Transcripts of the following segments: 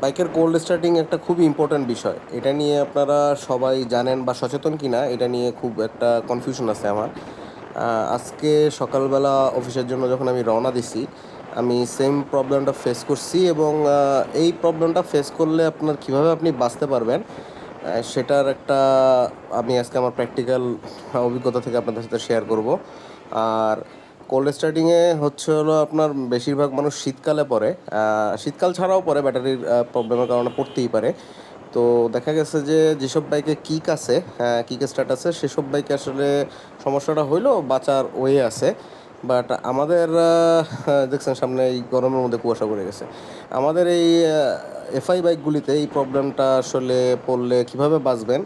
বাইকের cold starting একটা খুবই ইম্পর্ট্যান্ট বিষয়। এটা নিয়ে আপনারা সবাই জানেন বা সচেতন কিনা এটা নিয়ে খুব একটা কনফিউশন আছে আমার। আজকে সকালবেলা অফিসের জন্য যখন আমি রওনা দিছি, আমি সেম প্রবলেমটা ফেস করছি এবং এই প্রবলেমটা ফেস করলে আপনার কিভাবে আপনি বাঁচতে পারবেন সেটার একটা আমি আজকে আমার প্র্যাকটিক্যাল অভিজ্ঞতা থেকে আপনাদের সাথে শেয়ার করব। আর কোল্ড স্টার্টিংয়ে হচ্ছে হলো আপনার বেশিরভাগ মানুষ শীতকালে পড়ে, শীতকাল ছাড়াও পড়ে, ব্যাটারির প্রবলেমের কারণে পড়তেই পারে। তো দেখা গেছে যে যেসব বাইকে কিক আছে, কিক স্টার্ট আছে, সেসব বাইকে আসলে সমস্যাটা হইলেও বাঁচার ওয়ে আছে। বাট আমাদের দেখছেন সামনে এই গরমের মধ্যে কুয়াশা পড়ে গেছে, আমাদের এই এফআই বাইকগুলিতে এই প্রবলেমটা আসলে পড়লে কীভাবে বাঁচবেন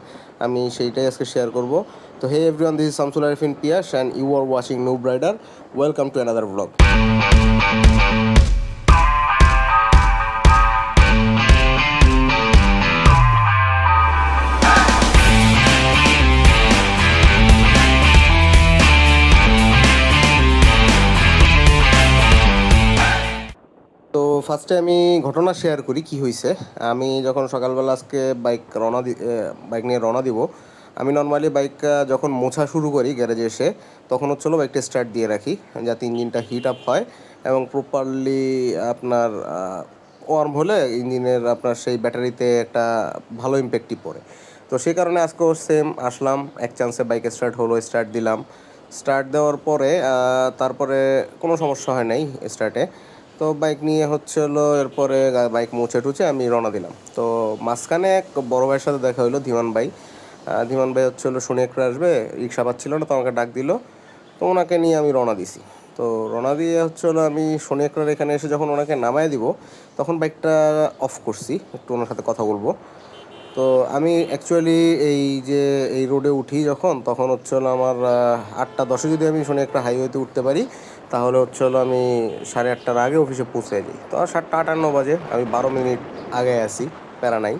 আমি সেইটাই আজকে শেয়ার করব। তো hey everyone, this is Shamsul Arifin Piyas and you are watching noob rider. Welcome to another blog. তো ফার্স্টে আমি ঘটনা শেয়ার করি কি হয়েছে। আমি যখন সকালবেলা আজকে বাইক নিয়ে রওনা দিব, আমি নর্মালি বাইক যখন মোছা শুরু করি গ্যারেজে এসে, তখন হচ্ছিলো বাইকটা স্টার্ট দিয়ে রাখি যাতে ইঞ্জিনটা হিট আপ হয় এবং প্রপারলি আপনার ওয়ার্ম হলে ইঞ্জিনের আপনার সেই ব্যাটারিতে একটা ভালো ইম্প্যাক্টই পড়ে। তো সেই কারণে আজকেও সেম আসলাম, এক চান্সে বাইক স্টার্ট হলো, স্টার্ট দিলাম। স্টার্ট দেওয়ার পরে তারপরে কোনো সমস্যা হয় নাই স্টার্টে। তো বাইক নিয়ে হচ্ছে হলো এরপরে বাইক মুছে টুছে আমি রওনা দিলাম। তো মাঝখানে এক বড় ভাইয়ের সাথে দেখা হলো, ধীমান ভাই। ধীমান ভাই হচ্ছে হলো শনি একটা আসবে, রিক্সা পাচ্ছিল না, তো আমাকে ডাক দিল। তো ওনাকে নিয়ে আমি রওনা দিছি। তো রওনা দিয়ে হচ্ছে হলো আমি শনি একটার এখানে এসে যখন ওনাকে নামায় দিব, তখন বাইকটা অফ করছি, একটু ওনার সাথে কথা বলবো। তো আমি অ্যাকচুয়ালি এই যে এই রোডে উঠি যখন, তখন হচ্ছে হলো আমার 8টা 10-এ যদি আমি শনি একটা হাইওয়েতে উঠতে পারি, তাহলে হচ্ছে হলো আমি 8:30টার আগে অফিসে পৌঁছে যাই। তো 7টা 58 বাজে, আমি 12 মিনিট আগে আসি, প্যারা নাই।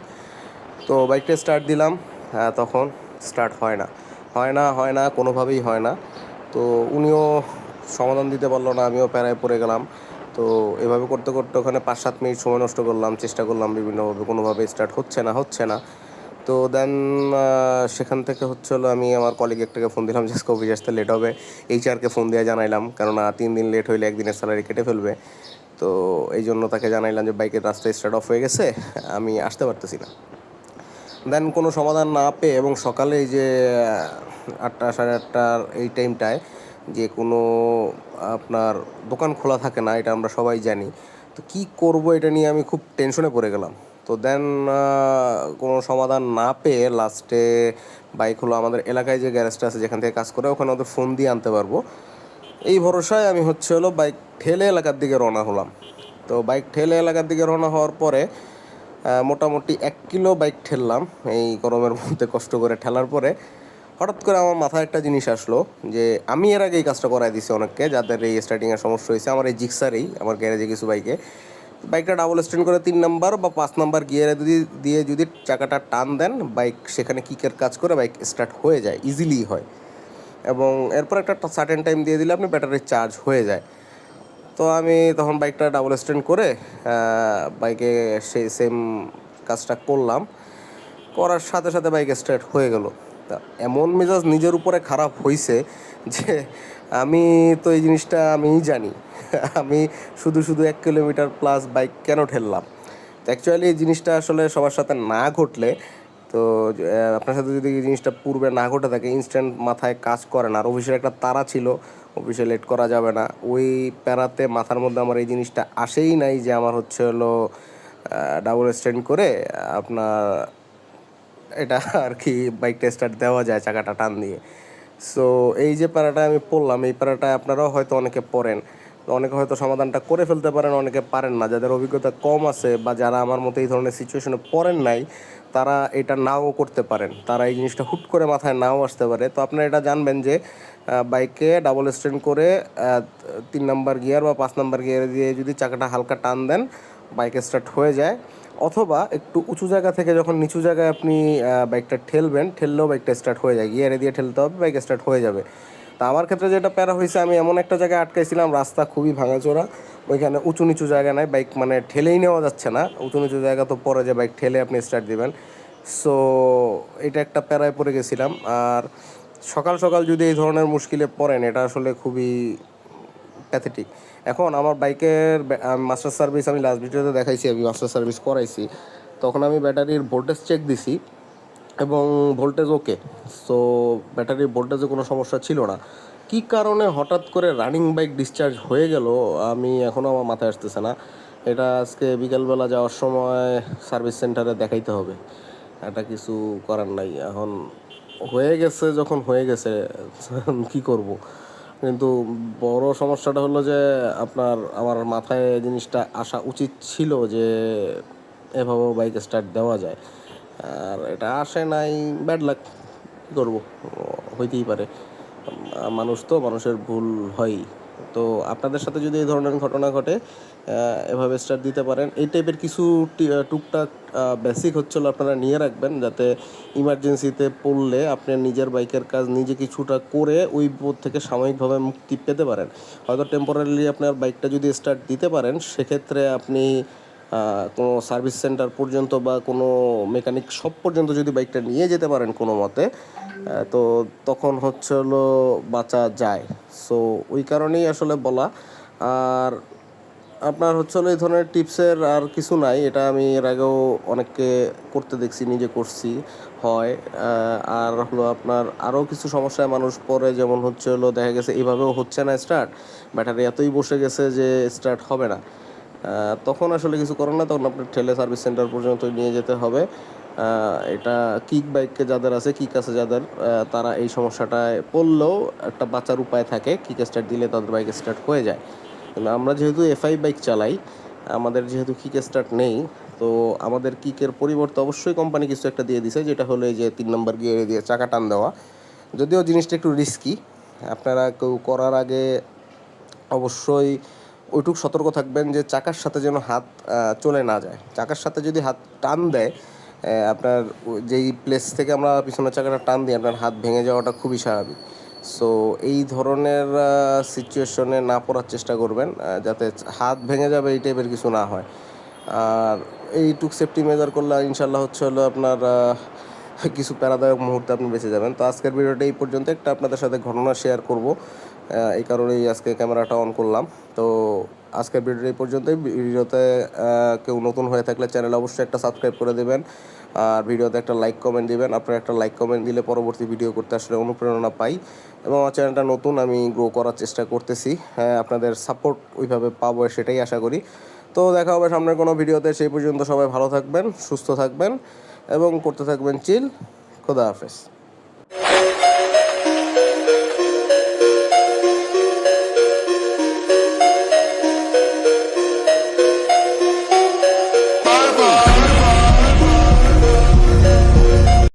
তো বাইকটা স্টার্ট দিলাম, তখন স্টার্ট হয় না কোনোভাবেই হয় না। তো উনিও সমাধান দিতে পারলো না, আমিও প্যারায় পড়ে গেলাম। তো এভাবে করতে করতে ওখানে 5-7 মিনিট সময় নষ্ট করলাম, চেষ্টা করলাম বিভিন্নভাবে, কোনোভাবে স্টার্ট হচ্ছে না। তো দেন সেখান থেকে হচ্ছে হলো আমি আমার কলিগ একটাকে ফোন দিলাম যে আজকে অফিস আসতে লেট হবে। এইচআরকে ফোন দিয়ে জানাইলাম, কেননা 3 দিন লেট হইলে একদিনের স্যালারি কেটে ফেলবে। তো এই জন্য তাকে জানাইলাম যে বাইকের রাস্তায় স্টার্ট অফ হয়ে গেছে, আমি আসতে পারতেছি না। দেন কোনো সমাধান না পেয়ে এবং সকালে এই যে 8টা 8:30টার এই টাইমটায় যে কোনো আপনার দোকান খোলা থাকে না, এটা আমরা সবাই জানি। তো কী করব এটা নিয়ে আমি খুব টেনশনে পড়ে গেলাম। তো দেন কোনো সমাধান না পেয়ে লাস্টে বাইক হলো আমাদের এলাকায় যে গ্যারেজটা আছে যেখান থেকে কাজ করে, ওখানে ওদের ফোন দিয়ে আনতে পারবো, এই ভরসায় আমি হচ্ছে হলো বাইক ঠেলে এলাকার দিকে রওনা হলাম। তো বাইক ঠেলে এলাকার দিকে রওনা হওয়ার পরে মোটামুটি 1 কিলো বাইক ঠেললাম এই গরমের মধ্যে, কষ্ট করে ঠেলার পরে হঠাৎ করে আমার মাথায় একটা জিনিস আসলো যে আমি এর আগে এই কাজটা করাই দিছি অনেককে, যাদের এই স্টার্টিংয়ের সমস্যা হয়েছে। আমার এই জিক্সারেই আমার গ্যারেজে কিছু বাইকটা ডাবল স্ট্যান্ড করে 3 নাম্বার বা 5 নাম্বার গিয়ারে যদি চাকাটা টান দেন, বাইক সেখানে কিকের কাজ করে বাইক স্টার্ট হয়ে যায়, ইজিলি হয়। এবং এরপর একটা সার্টেন টাইম দিয়ে দিলে আপনি ব্যাটারি চার্জ হয়ে যায়। তো আমি তখন বাইকটা ডাবল স্ট্যান্ড করে বাইকে সেই সেম কাজটা করলাম, করার সাথে সাথে বাইক স্টার্ট হয়ে গেল। তা এমন মেজাজ নিজের উপরে খারাপ হয়েছে যে আমি তো এই জিনিসটা আমিই জানি আমি শুধু শুধু 1 কিলোমিটার প্লাস বাইক কেন ঠেললাম। তো অ্যাকচুয়ালি এই জিনিসটা আসলে সবার সাথে না ঘটলে, তো আপনার সাথে যদি এই জিনিসটা পূর্বে না ঘটে থাকে, ইনস্ট্যান্ট মাথায় কাজ করে না। আর অফিসের একটা তাড়া ছিল, অফিসে লেট করা যাবে না, ওই প্যারাতে মাথার মধ্যে আমার এই জিনিসটা আসেই নাই যে আমার হচ্ছে হলো ডাবল স্ট্যান্ড করে আপনার এটা আর কি বাইকটা স্টার্ট দেওয়া যায় চাকাটা টান দিয়ে। সো এই যে প্যারাটা আমি পড়লাম, এই প্যারাটা আপনারাও হয়তো অনেকে পড়েন, অনেকে হয়তো সমাধানটা করে ফেলতে পারেন, অনেকে পারেন না। যাদের অভিজ্ঞতা কম আছে বা যারা আমার মতো এই ধরনের সিচুয়েশনে পড়েন নাই, তারা এটা নাও করতে পারেন, তারা এই জিনিসটা হুট করে মাথায় নাও আসতে পারে। তো আপনারা এটা জানবেন যে বাইকে ডাবল স্ট্যান্ড করে 3 নাম্বার গিয়ার বা 5 নাম্বার গিয়ার দিয়ে যদি চাকাটা হালকা টান দেন, বাইক স্টার্ট হয়ে যায়। অথবা একটু উঁচু জায়গা থেকে যখন নিচু জায়গায় আপনি বাইকটা ঠেললেও বাইকটা স্টার্ট হয়ে যায়, গিয়ারে দিয়ে ঠেলতে হবে, বাইক স্টার্ট হয়ে যাবে। তা আমার ক্ষেত্রে যেটা প্যারা হয়েছে, আমি এমন একটা জায়গায় আটকাইছিলাম, রাস্তা খুবই ভাঙাচোরা, ওইখানে উঁচু নিচু জায়গা নাই, বাইক মানে ঠেলেই নেওয়া যাচ্ছে না, উঁচু নিচু জায়গা তো পরে যে বাইক ঠেলে আপনি স্টার্ট দিবেন। সো এটা একটা প্যারায় পড়ে গেছিলাম। আর সকাল সকাল যদি এই ধরনের মুশকিলে পড়েন, এটা আসলে খুবই প্যাথেটিক। এখন আমার বাইকের মাস্টার সার্ভিস আমি লাস্ট ভিডিওতে দেখাইছি, আমি মাস্টার সার্ভিস করাইছি। তখন আমি ব্যাটারির ভোল্টেজ চেক দিছি এবং ভোল্টেজ ওকে। সো ব্যাটারির ভোল্টেজে কোনো সমস্যা ছিল না। কী কারণে হঠাৎ করে রানিং বাইক ডিসচার্জ হয়ে গেল আমি এখনও আমার মাথায় আসতেছে না। এটা আজকে বিকালবেলা যাওয়ার সময় সার্ভিস সেন্টারে দেখাইতে হবে। এটা কিছু করার নাই। এখন হয়ে গেছে যখন হয়ে গেছে কী করব। কিন্তু বড় সমস্যাটা হলো যে আমার মাথায় জিনিসটা আসা উচিত ছিল যে এভাবেও বাইক স্টার্ট দেওয়া যায়। আর এটা আসে নাই, ব্যাড লাক, কী করবো, হইতেই পারে। মানুষ তো, মানুষের ভুল হয়ই। তো আপনাদের সাথে যদি এই ধরনের ঘটনা ঘটে, এভাবে স্টার্ট দিতে পারেন। এই টাইপের কিছু টুকটাক বেসিক হচ্ছিল আপনারা নিয়ে রাখবেন, যাতে ইমার্জেন্সিতে পড়লে আপনার নিজের বাইকের কাজ নিজে কিছুটা করে ওই বোধ থেকে সাময়িকভাবে মুক্তি পেতে পারেন। হয়তো টেম্পোরারিলি আপনার বাইকটা যদি স্টার্ট দিতে পারেন, সেক্ষেত্রে আপনি কোনো সার্ভিস সেন্টার পর্যন্ত বা কোনো মেকানিক শপ পর্যন্ত যদি বাইকটা নিয়ে যেতে পারেন কোনো মতে, তো তখন হচ্ছে হলো বাঁচা যায়। সো ওই কারণেই আসলে বলা। আর আপনার হচ্ছে হলো এই ধরনের টিপসের আর কিছু নাই। এটা আমি এর আগেও অনেককে করতে দেখছি, নিজে করছি হয়। আর হলো আপনার আরও কিছু সমস্যায় মানুষ পড়ে, যেমন হচ্ছে হলো দেখা গেছে এইভাবেও হচ্ছে না স্টার্ট, ব্যাটারি এতই বসে গেছে যে স্টার্ট হবে না। তখন আসলে কিছু করার না, তখন আপনার ঠেলে সার্ভিস সেন্টার পর্যন্ত নিয়ে যেতে হবে। এটা কিক বাইকে যাদের আছে, কিক আছে যাদের, তারা এই সমস্যাটায় পড়লেও একটা বাঁচার উপায় থাকে, কিক স্টার্ট দিলে তাদের বাইক স্টার্ট হয়ে যায়। কিন্তু আমরা যেহেতু এফআই বাইক চালাই, আমাদের যেহেতু কিক স্টার্ট নেই, তো আমাদের কিকের পরিবর্তে অবশ্যই কোম্পানি কিছু একটা দিয়ে দিছে, যেটা হলো এই যে 3 নম্বর গিয়ারে দিয়ে চাকা টান দেওয়া। যদিও জিনিসটা একটু রিস্কি, আপনারা কেউ করার আগে অবশ্যই ওইটুকু সতর্ক থাকবেন যে চাকার সাথে যেন হাত চলে না যায়। চাকার সাথে যদি হাত টান দেয়, আপনার যেই প্লেস থেকে আমরা পিছনের চাকাটা টান দিই, আপনার হাত ভেঙে যাওয়াটা খুবই স্বাভাবিক। সো এই ধরনের সিচুয়েশনে না পড়ার চেষ্টা করবেন, যাতে হাত ভেঙে যাবে এই টাইপের কিছু না হয়। আর এইটুক সেফটি মেজার করলে ইনশাল্লাহ হচ্ছে হলো আপনার কিছু প্যারাদায়ক মুহূর্তে আপনি বেঁচে যাবেন। তো আজকের ভিডিওটা এই পর্যন্ত, একটা আপনাদের সাথে ঘটনা শেয়ার করব, এই কারণেই আজকে ক্যামেরাটা অন করলাম। তো আজকের ভিডিওটা এই পর্যন্তই। ভিডিওতে কেউ নতুন হয়ে থাকলে চ্যানেল অবশ্যই একটা সাবস্ক্রাইব করে দেবেন, আর ভিডিওতে একটা লাইক কমেন্ট দিবেন। আপনারা একটা লাইক কমেন্ট দিলে পরবর্তী ভিডিও করতে আসলে অনুপ্রেরণা পাই, এবং আমার চ্যানেলটা নতুন, আমি গ্রো করার চেষ্টা করতেছি। আপনাদের সাপোর্ট ওইভাবে পাবো সেটাই আশা করি। তো দেখা হবে সামনের কোনো ভিডিওতে। সেই পর্যন্ত সবাই ভালো থাকবেন, সুস্থ থাকবেন এবং করতে থাকবেন চিল। খোদা হাফেজ।